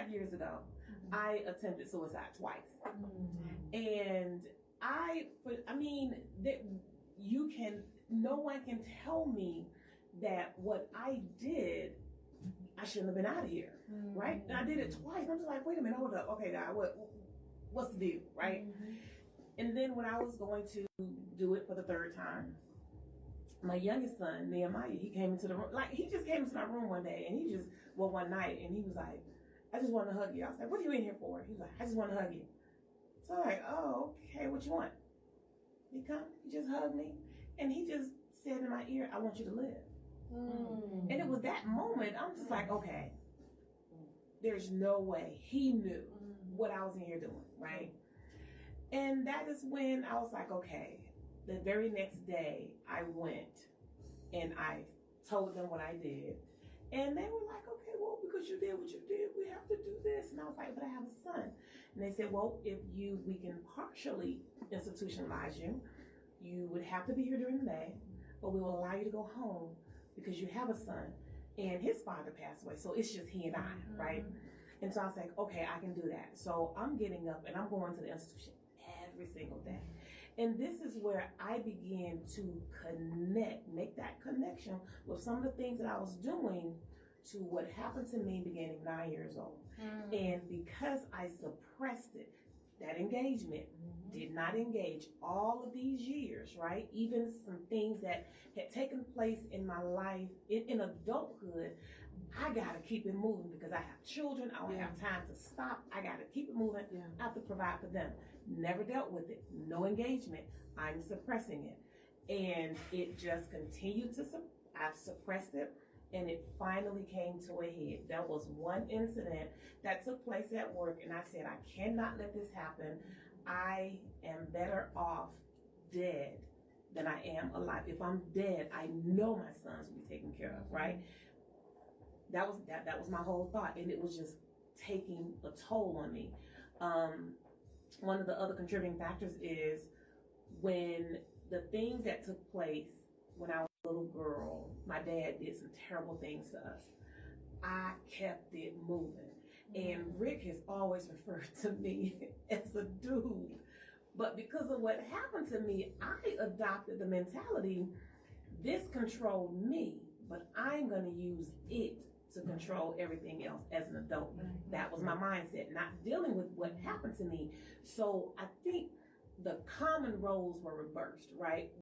2.5 years ago, I attempted suicide twice. And no one can tell me that what I did, I shouldn't have been out of here, right? And I did it twice. I'm just like, wait a minute, hold up. Okay, God, what's the deal, right? And then when I was going to do it for the third time, my youngest son, Nehemiah, he came into the room. Like, he just came into my room one day, and one night, and he was like, I just want to hug you. I was like, what are you in here for? He was like, I just want to hug you. So I'm like, oh, okay, what you want? He just hugged me, and he just said in my ear, I want you to live. And it was that moment, I'm just like, okay, there's no way he knew what I was in here doing, right? And that is when I was like, okay. The very next day, I went and I told them what I did. And they were like, okay, well, because you did what you did, we have to do this. And I was like, but I have a son. And they said, well, we can partially institutionalize you. You would have to be here during the day, but we will allow you to go home because you have a son. And his father passed away, so it's just he and I, right? And so I was like, okay, I can do that. So I'm getting up and I'm going to the institution every single day. And this is where I began to make that connection with some of the things that I was doing to what happened to me beginning 9 years old. And because I suppressed it, that engagement did not engage all of these years, right? Even some things that had taken place in my life in adulthood, I got to keep it moving because I have children. I don't have time to stop. I got to keep it moving. I have to provide for them. Never dealt with it. No engagement. I'm suppressing it. And it just continued I suppressed it. And it finally came to a head. There was one incident that took place at work, and I said, I cannot let this happen. I am better off dead than I am alive. If I'm dead, I know my sons will be taken care of, right? That was my whole thought, and it was just taking a toll on me. One of the other contributing factors is when the things that took place when I was a little girl, my dad did some terrible things to us. I kept it moving. And Rick has always referred to me as a dude. But because of what happened to me, I adopted the mentality, this controlled me, but I'm going to use it to control everything else as an adult. That was my mindset, not dealing with what happened to me. So I think the common roles were reversed, right?